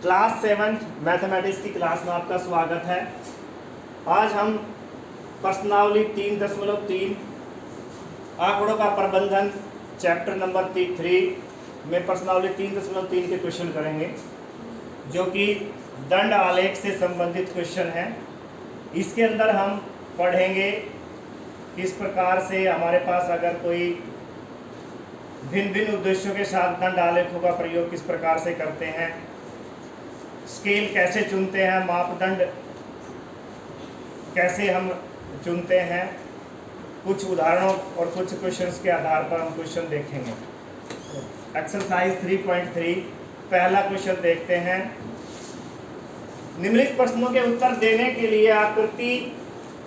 Class 7 mathematics की class में आपका स्वागत है। आज हम प्रश्नावली 3.3 आंकड़ों का प्रबंधन चैप्टर नंबर 3 में प्रश्नावली 3.3 के क्वेश्चन करेंगे, जो कि दंड आलेख से संबंधित क्वेश्चन है। इसके अंदर हम पढ़ेंगे किस प्रकार से हमारे पास अगर कोई भिन्न भिन्न उद्देश्यों के साथ दंड आलेखों का प्रयोग किस प्रकार से करते हैं, स्केल कैसे चुनते हैं, मापदंड कैसे हम चुनते हैं। कुछ उदाहरणों और कुछ क्वेश्चंस के आधार पर हम क्वेश्चन देखेंगे। एक्सरसाइज 3.3 पहला क्वेश्चन देखते हैं। निम्नलिखित प्रश्नों के उत्तर देने के लिए आकृति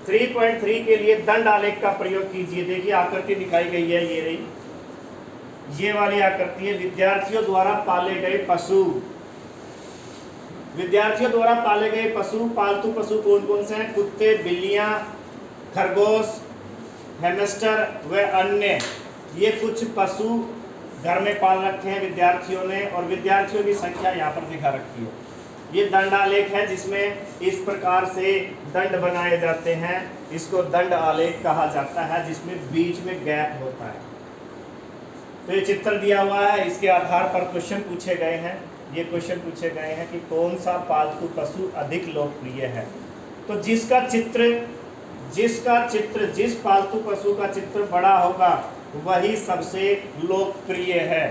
3.3 के लिए दंड आलेख का प्रयोग कीजिए। देखिए आकृति दिखाई गई है, ये रही, ये वाली आकृति है। विद्यार्थियों द्वारा पाले गए पशु, विद्यार्थियों द्वारा पाले गए पशु, पालतू पशु कौन कौन से हैं? कुत्ते, बिल्लियां, खरगोश, हैमस्टर व अन्य। ये कुछ पशु घर में पाल रखे हैं विद्यार्थियों ने, और विद्यार्थियों की संख्या यहाँ पर दिखा रखी है। ये दंड आलेख है जिसमें इस प्रकार से दंड बनाए जाते हैं। इसको दंड आलेख कहा जाता है, जिसमें बीच में गैप होता है। तो ये चित्र दिया हुआ है, इसके आधार पर क्वेश्चन पूछे गए हैं। ये क्वेश्चन पूछे गए हैं कि कौन सा पालतू पशु अधिक लोकप्रिय है। तो जिस पालतू पशु का चित्र बड़ा होगा वही सबसे लोकप्रिय है।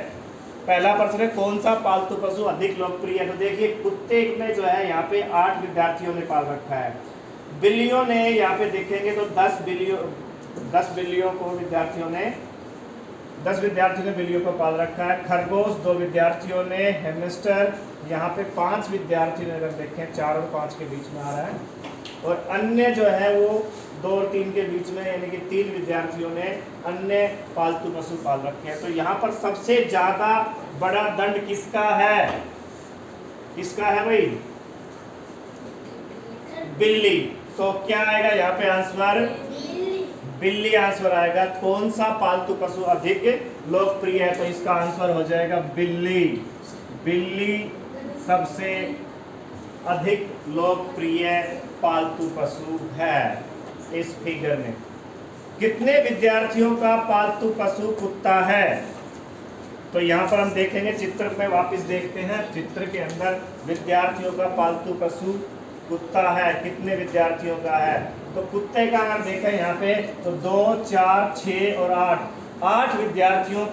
पहला प्रश्न है, कौन सा पालतू पशु अधिक लोकप्रिय है? तो देखिए कुत्ते में जो है यहाँ पे 8 विद्यार्थियों ने पाल रखा है। बिल्लियों ने यहाँ पे देखेंगे तो 10 बिल्लियों को दस विद्यार्थियों ने बिल्लियों को पाल रखा है। खरगोश 2 विद्यार्थियों ने, हैमस्टर यहाँ पे 5 विद्यार्थियों ने, अगर देखें 4 और 5 के बीच में आ रहा है, और अन्य जो है वो 2 और 3 के बीच में, यानी कि 3 विद्यार्थियों ने अन्य पालतू पशु पाल रखे हैं। तो यहाँ पर सबसे ज्यादा बड़ा दंड किसका है? किसका है भाई? बिल्ली। तो क्या आएगा यहाँ पे आंसर? बिल्ली आंसर आएगा। कौन सा पालतू पशु अधिक लोकप्रिय है? तो इसका आंसर हो जाएगा बिल्ली। बिल्ली सबसे अधिक लोकप्रिय पालतू पशु है। इस फिगर में कितने विद्यार्थियों का पालतू पशु कुत्ता है? तो यहाँ पर हम देखेंगे, चित्र में वापस देखते हैं। चित्र के अंदर विद्यार्थियों का पालतू पशु कुत्ता है। कितने विद्यार्थियों का है? तो कुत्ते का अगर देखें यहाँ पे तो 2, 4, 6 और 8 विद्यार्थियों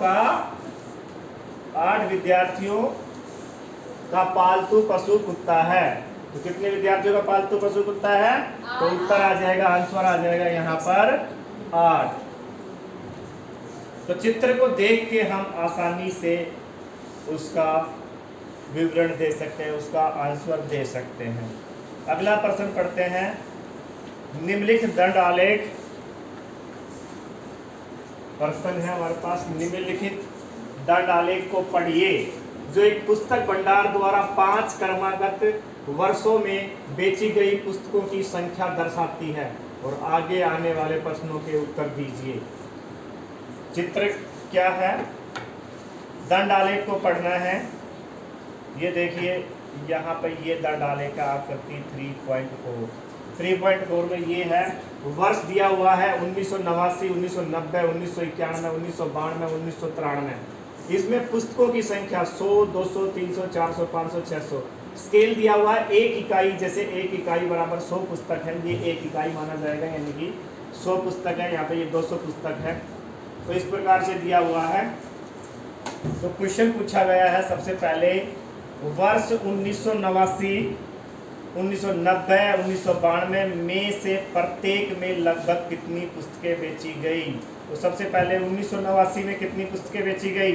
का पालतू पशु कुत्ता है। तो कितने विद्यार्थियों का पालतू पशु कुत्ता है? तो उत्तर आ जाएगा, आंसर आ जाएगा यहाँ पर 8। तो चित्र को देख के हम आसानी से उसका विवरण दे सकते हैं, उसका आंसर दे सकते हैं। अगला प्रश्न पढ़ते हैं। निम्नलिखित दंड आलेख, प्रश्न है हमारे पास, निम्नलिखित दंड आलेख को पढ़िए, जो एक पुस्तक भंडार द्वारा 5 क्रमागत वर्षों में बेची गई पुस्तकों की संख्या दर्शाती है, और आगे आने वाले प्रश्नों के उत्तर दीजिए। चित्र क्या है? दंड आलेख को पढ़ना है। ये देखिए यहाँ पर ये दंड आलेख का आकृति 3.4 में ये है। वर्ष दिया हुआ है 1989, 1990, 1991, 1992, 1993। इसमें पुस्तकों की संख्या 100, 200, 300, 400, 500, 600। स्केल दिया हुआ है 1 इकाई, जैसे 1 इकाई बराबर 100 पुस्तक है, ये 1 इकाई माना जाएगा, यानी कि 100 पुस्तक है। यहाँ पे ये 200 पुस्तक है। तो इस प्रकार से दिया हुआ है। तो क्वेश्चन पूछा गया है सबसे पहले, वर्ष 1989, 1990, 1992 में से प्रत्येक में लगभग कितनी पुस्तकें बेची गई? तो सबसे पहले 1989 में कितनी पुस्तकें बेची गई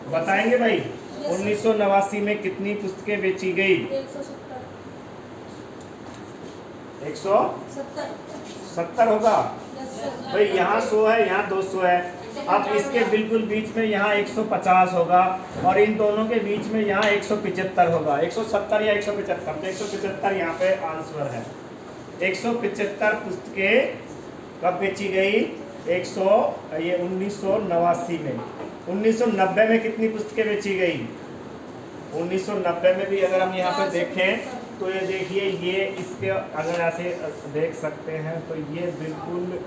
बताएंगे भाई? 1989 में कितनी पुस्तकें बेची गई? 170 होगा भाई। यहाँ 100 है, यहाँ 200 है। अब इसके बिल्कुल बीच में यहाँ 150 होगा, और इन दोनों के बीच में यहाँ 175 होगा। 170 या 175? तो 175 यहाँ पे आंसर है। 175 पुस्तकें कब बेची गई? 1989 में। 1990 में कितनी पुस्तकें बेची गई? 1990 में भी अगर हम यहाँ पे देखें तो ये देखिए, ये इसके अगर ऐसे देख सकते हैं तो ये बिल्कुल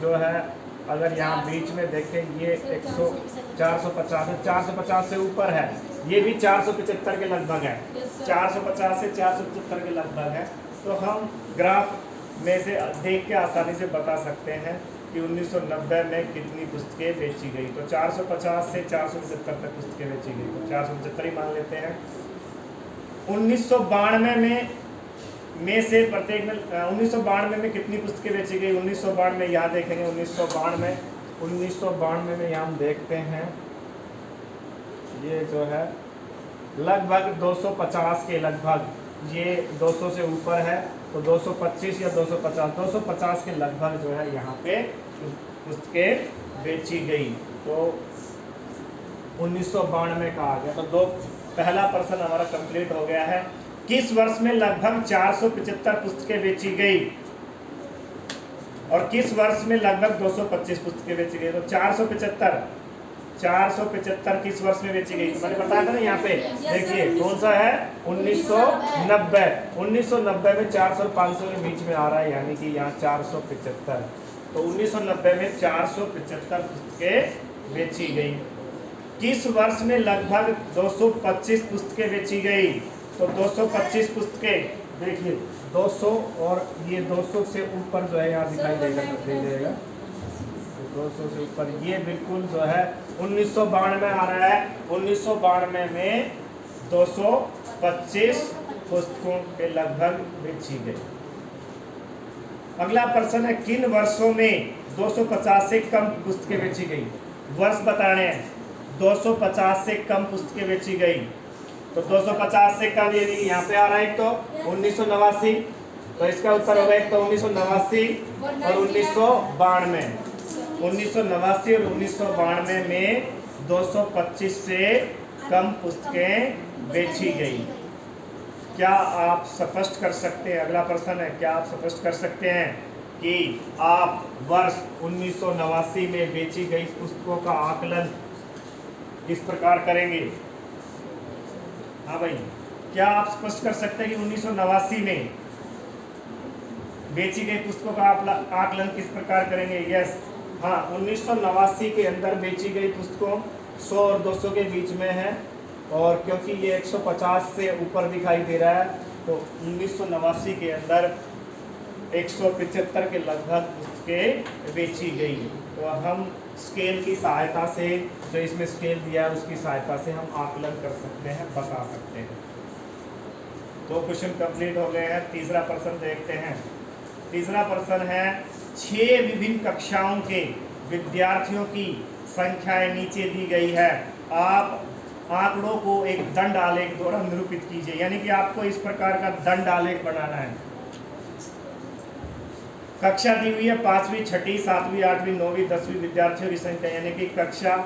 जो है, अगर यहाँ बीच में देखें ये 450 है, 450 से ऊपर है, ये भी 475 के लगभग है, 450 से 475 के लगभग है। तो हम ग्राफ में से देख के आसानी से बता सकते हैं कि 1990 में कितनी पुस्तकें बेची गई। तो 450 से 475 तक पुस्तकें बेची गई, तो 475 ही मान लेते हैं। 1992 में से प्रत्येक में 1992 में कितनी पुस्तकें बेची गई? 1992 में यहाँ देखेंगे, 1992 में यहाँ हम देखते हैं ये जो है लगभग 250 के लगभग, ये 200 से ऊपर है तो 225 या 250 के लगभग जो है यहाँ पे पुस्तकें बेची गई। तो 1992 का आ गया। तो पहला प्रश्न हमारा कंप्लीट हो गया है। किस वर्ष में लगभग 475 पुस्तकें बेची गई और किस वर्ष में लगभग 225 पुस्तकें बेची गई? तो 475 किस वर्ष में बेची गई? मैंने बताया था ना यहाँ पे, देखिए कौन सा है, 1990। 1990 में 400 और 500 के बीच में आ रहा है, यानी कि यहाँ 475। तो 1990 में 475 पुस्तकें बेची गई। किस वर्ष में लगभग 225 पुस्तकें बेची गई? तो 225 पुस्तकें, देखिए 200 और ये 200 से ऊपर जो है यहाँ दिखाई देगा, 200 से ऊपर ये बिल्कुल जो है 1992 में आ रहा है। 1992 में 225 पुस्तकों के लगभग बेची गई। अगला प्रश्न है, किन वर्षों में 250 से कम पुस्तकें बेची गई? वर्ष बताने हैं। 250 से कम पुस्तकें बेची गई, तो 250 से कम ये यहाँ पे आ रहा है, एक तो 1989, तो इसका उत्तर होगा एक तो 1989 और 1992। 1989 और 1992 में 225 से कम पुस्तकें बेची गई। क्या आप स्पष्ट कर सकते हैं? अगला प्रश्न है, क्या आप स्पष्ट कर सकते हैं कि आप वर्ष 1989 में बेची गई पुस्तकों का आकलन किस प्रकार करेंगे? हाँ भाई, क्या आप स्पष्ट कर सकते हैं कि 1989 में बेची गई पुस्तकों का आकलन किस प्रकार करेंगे? यस, हाँ, 1989 के अंदर बेची गई पुस्तकों 100 और 200 के बीच में है, और क्योंकि ये 150 से ऊपर दिखाई दे रहा है तो 1989 के अंदर 175 के लगभग पुस्तकें बेची गई। तो हम स्केल की सहायता से, जो इसमें स्केल दिया है उसकी सहायता से हम आकलन कर सकते हैं, बता सकते हैं। तो क्वेश्चन कंप्लीट हो गए हैं। तीसरा प्रश्न देखते हैं। तीसरा प्रश्न है, 6 विभिन्न कक्षाओं के विद्यार्थियों की संख्याएं नीचे दी गई है। आप आंकड़ों को एक दंड आलेख द्वारा निरूपित कीजिए, यानी कि आपको इस प्रकार का दंड आलेख बनाना है। कक्षा दी हुई है 5वीं, 6ठी, 7वीं, 8वीं, 9वीं, 10वीं विद्यार्थियों की संख्या, यानी कि कक्षा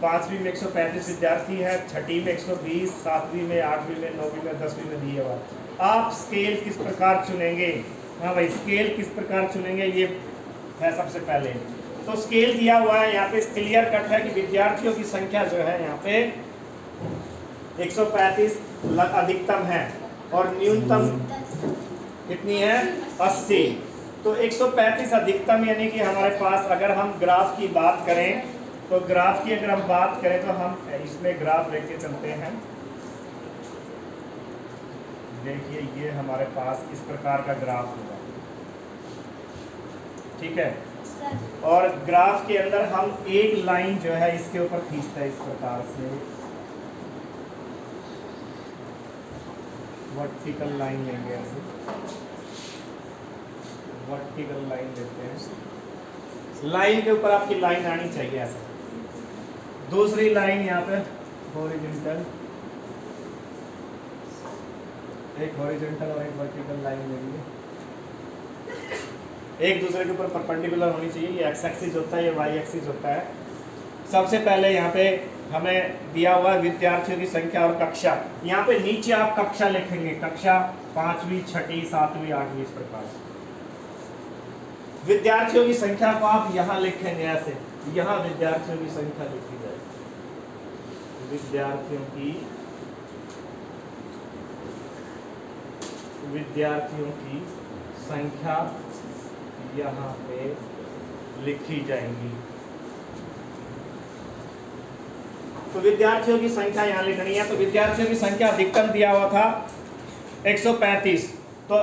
5वीं में 135 विद्यार्थी है, 6ठी में 120, 7वीं में, 8वीं में, 9वीं में, 10वीं में दिए हुआ। आप स्केल किस प्रकार चुनेंगे? हाँ भाई, स्केल किस प्रकार चुनेंगे ये है सबसे पहले। तो स्केल दिया हुआ है यहाँ पे, क्लियर कट है कि विद्यार्थियों की संख्या जो है यहाँ पे 135 अधिकतम है और न्यूनतम कितनी है? 80। तो 135 अधिकतम, यानी कि हमारे पास, अगर हम ग्राफ की बात करें तो ग्राफ की अगर हम बात करें तो हम इसमें ग्राफ लेके चलते हैं। देखिए ये हमारे पास इस प्रकार का ग्राफ होगा, ठीक है, और ग्राफ के अंदर हम एक लाइन जो है इसके ऊपर खींचते हैं इस प्रकार से, वर्टिकल लाइन लेंगे, ऐसे वर्टिकल लाइन लेते हैं। लाइन के ऊपर आपकी लाइन आनी चाहिए ऐसे। दूसरी लाइन यहाँ पे हॉरिजॉन्टल, एक हॉरिजॉन्टल और एक वर्टिकल लाइन लेंगे, एक दूसरे के ऊपर परपेंडिकुलर होनी चाहिए। ये एक्स एक्सिस होता है, ये वाई एक्सिस होता है। सबसे पहले यहाँ पे हमें दिया हुआ विद्यार्थियों की संख्या और कक्षा, यहाँ पे नीचे आप कक्षा लिखेंगे, कक्षा 5वीं, 6ठी, 7वीं, 8वीं, इस प्रकार से। विद्यार्थियों की संख्या को आप यहाँ लिखेंगे ऐसे, यहाँ विद्यार्थियों की संख्या लिखी जाए, विद्यार्थियों की विद्यार्थियों की संख्या यहाँ पे लिखी जाएंगी। तो विद्यार्थियों की संख्या यहाँ लिखनी है। तो विद्यार्थियों की संख्या अधिकतम दिया हुआ था 135। तो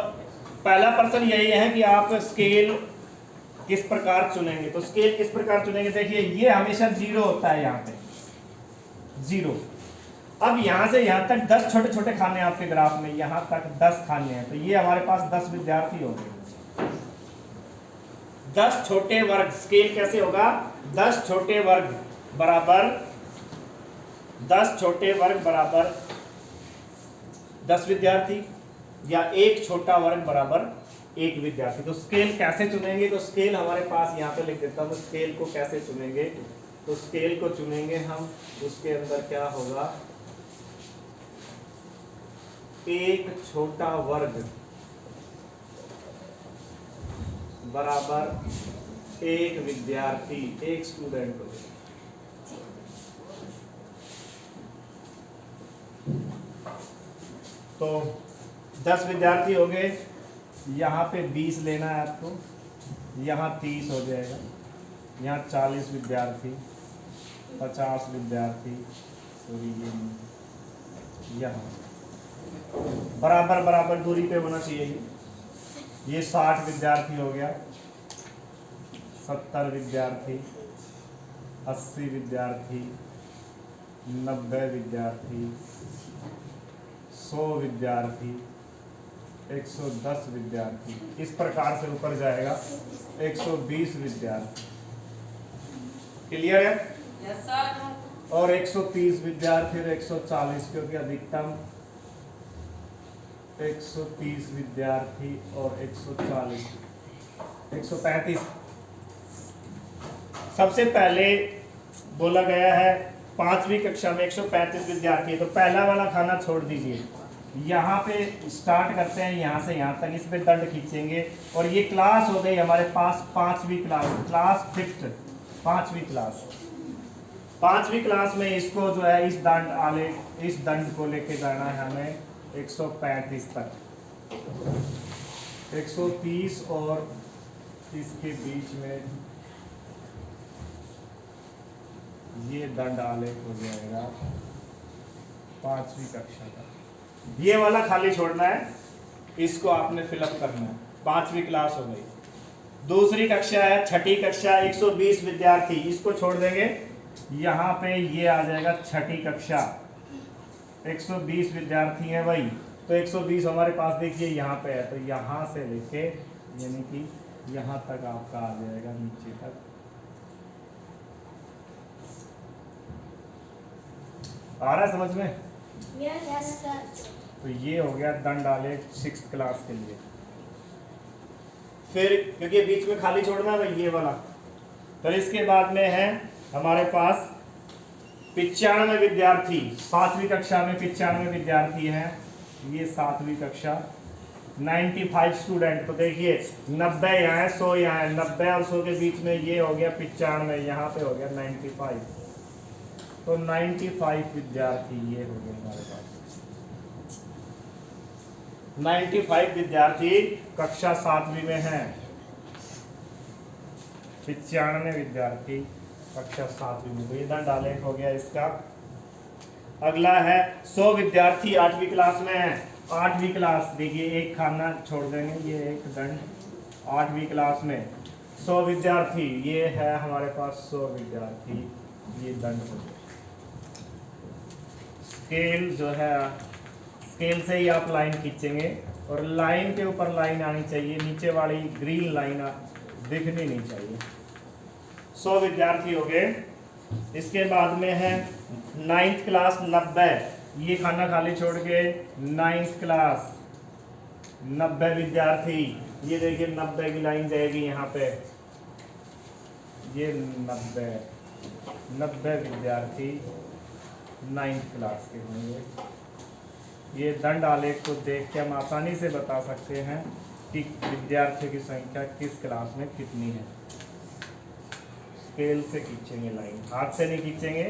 पहला प्रश्न यही है कि आप स्केल किस प्रकार चुनेंगे। तो स्केल किस प्रकार चुनेंगे, देखिए ये हमेशा 0 होता है, यहाँ पे 0। अब यहाँ से यहाँ तक 10 छोटे छोटे खाने हैं आपके ग्राफ में, यहाँ तक 10 खाने हैं। तो ये हमारे पास 10 विद्यार्थी हो गए। 10 छोटे वर्ग, स्केल कैसे होगा, 10 छोटे वर्ग बराबर 10 छोटे वर्ग बराबर 10 विद्यार्थी, या एक छोटा वर्ग बराबर 1 विद्यार्थी। तो स्केल कैसे चुनेंगे, तो स्केल हमारे पास यहाँ पे लिख देता हूँ। स्केल को कैसे चुनेंगे, तो स्केल को चुनेंगे हम, उसके अंदर क्या होगा, एक छोटा वर्ग बराबर 1 विद्यार्थी, 1 स्टूडेंट हो। तो 10 विद्यार्थी हो गए, यहाँ पे 20 लेना है आपको, यहाँ 30 हो जाएगा, यहाँ 40 विद्यार्थी, 50 विद्यार्थी, सॉरी यहाँ बराबर बराबर दूरी पे होना चाहिए। ये 60 विद्यार्थी हो गया, 70 विद्यार्थी, 80 विद्यार्थी, 90 विद्यार्थी, 100 विद्यार्थी, 110 विद्यार्थी, इस प्रकार से ऊपर जाएगा 120 विद्यार्थी। क्लियर है? Yes sir. और 130 विद्यार्थी और 140, क्योंकि अधिकतम 130 विद्यार्थी और 140, 135। सबसे पहले बोला गया है 5वीं कक्षा में 135 विद्यार्थी, तो पहला वाला खाना छोड़ दीजिए। यहाँ पे स्टार्ट करते हैं, यहाँ से यहाँ तक, इस पे दंड खींचेंगे। और ये क्लास हो गई हमारे पास 5वीं क्लास, क्लास 5th, 5वीं क्लास। 5वीं क्लास में इसको जो है इस दंड को लेके जाना है हमें 135 तक। 130 और इसके बीच में ये दंड आलेख हो जाएगा 5वीं कक्षा का। ये वाला खाली छोड़ना है, इसको आपने फिलअप करना है। 5वीं क्लास हो गई। दूसरी कक्षा है 6ठी कक्षा, 120 विद्यार्थी, इसको छोड़ देंगे। यहाँ पे ये आ जाएगा 6ठी कक्षा, 120 विद्यार्थी हैं वही। तो 120 हमारे पास देखिए यहाँ पे है, तो यहाँ से लेके यानी कि यहाँ तक आपका आ जाएगा नीचे तक। आ रहा है समझ में? Yes sir. तो ये हो गया दंड आलेख 6th क्लास के लिए। फिर क्योंकि बीच में खाली छोड़ना है ये वाला, फिर इसके बाद में है हमारे पास 95 विद्यार्थी। 7वीं कक्षा में 95 विद्यार्थी हैं, ये 7वीं कक्षा। 95 स्टूडेंट, तो देखिए 90 यहाँ है, 100 यहाँ है, 90 और 100 के बीच में ये हो गया 95, यहाँ पे हो गया 95। तो 95 विद्यार्थी ये हो गए हमारे पास। 95 विद्यार्थी कक्षा 7वीं में हैं। 95 विद्यार्थी कक्षा 7वीं में, तो ये दंड आलेख हो गया इसका। अगला है 100 विद्यार्थी 8वीं क्लास में है। 8वीं क्लास देखिए, एक खाना छोड़ देंगे, ये एक दंड। 8वीं क्लास में 100 विद्यार्थी, ये है हमारे पास 100 विद्यार्थी, ये दंड हो गया। स्केल जो है, स्केल से ही आप लाइन खींचेंगे और लाइन के ऊपर लाइन आनी चाहिए, नीचे वाली ग्रीन लाइन दिखनी नहीं चाहिए। 100 विद्यार्थी हो गए। इसके बाद में है 9th क्लास 90, ये खाना खाली छोड़ के 9th क्लास 90 विद्यार्थी, ये देखिए 90 की लाइन जाएगी यहाँ पे, ये 90 विद्यार्थी 9th क्लास के होंगे। ये दंड आलेख को देख के हम आसानी से बता सकते हैं कि विद्यार्थियों की संख्या किस क्लास में कितनी है। स्केल से खींचेंगे लाइन, हाथ से नहीं खींचेंगे,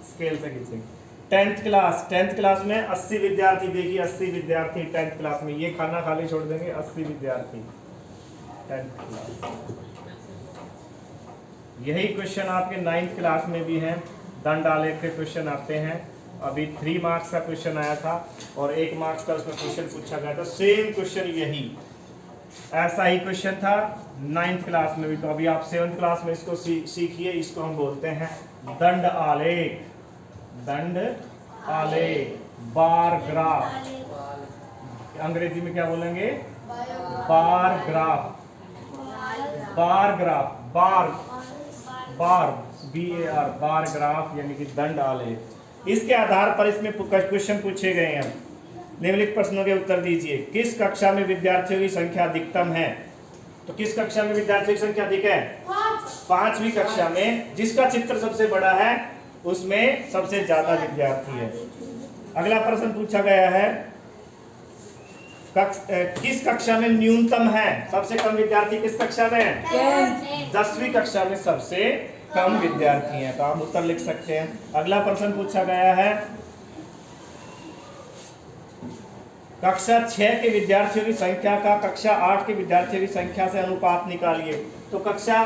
स्केल से खींचेंगे। टेंथ क्लास में 80 विद्यार्थी, देखिए 80 विद्यार्थी 10th क्लास में, ये खाना खाली छोड़ देंगे 80 विद्यार्थी 10th क्लास। यही क्वेश्चन आपके 9th क्लास में भी हैं, दंड आलेख के क्वेश्चन आते हैं। अभी 3 मार्क्स का क्वेश्चन आया था और 1 मार्क्स का उसमें क्वेश्चन पूछा गया था, सेम क्वेश्चन यही ऐसा ही क्वेश्चन था 9th क्लास में भी। तो अभी आप 7th क्लास में इसको सीखिए, इसको हम बोलते हैं दंड आलेख, दंड आलेख, बार ग्राफ, अंग्रेजी में क्या बोलेंगे, बार ग्राफ, बार ग्राफ, बार बार BAR, बार ग्राफ यानी कि दंड आलेख। इसके आधार पर इसमें क्वेश्चन पूछे गए हैं। निम्नलिखित प्रश्नों के उत्तर दीजिए। किस कक्षा में विद्यार्थियों की संख्या अधिकतम है? तो किस कक्षा में विद्यार्थियों की संख्या अधिक है? 5वीं कक्षा में। जिसका चित्र सबसे बड़ा है उसमें सबसे ज्यादा विद्यार्थी है। अगला प्रश्न पूछा गया है, किस कक्षा में न्यूनतम है? सबसे कम विद्यार्थी किस कक्षा में है? 10वीं कक्षा में सबसे कम विद्यार्थी हैं। तो आप उत्तर लिख सकते हैं। अगला प्रश्न पूछा गया है, कक्षा 6 के विद्यार्थियों की संख्या का कक्षा 8 के विद्यार्थियों की संख्या से अनुपात निकालिए। तो कक्षा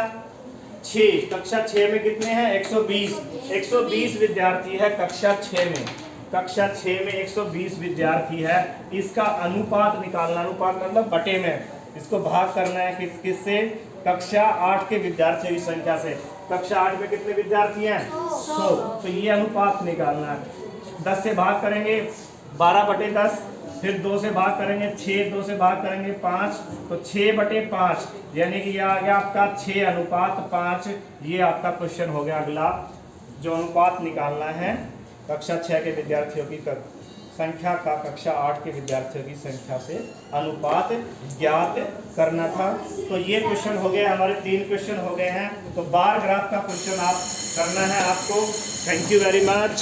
6 में कितने हैं? 120 विद्यार्थी है कक्षा 6 में। कक्षा 6 में 120 विद्यार्थी है, इसका अनुपात निकालना, अनुपात मतलब बटे में, इसको भाग करना है किससे? कक्षा 8 के विद्यार्थियों की संख्या से। कक्षा 8 में कितने विद्यार्थी हैं? 100। तो ये अनुपात निकालना है। 10 से भाग करेंगे 12/10, फिर 2 से भाग करेंगे 6, 2 से भाग करेंगे 5, तो 6/5 यानी कि यह आ गया आपका 6:5। ये आपका क्वेश्चन हो गया। अगला जो अनुपात निकालना है कक्षा 6 के विद्यार्थियों की संख्या का कक्षा 8 के विद्यार्थियों की संख्या से अनुपात ज्ञात करना था। तो ये क्वेश्चन हो गए हमारे, 3 क्वेश्चन हो गए हैं। तो बार ग्राफ का क्वेश्चन आप करना है आपको। Thank you very much.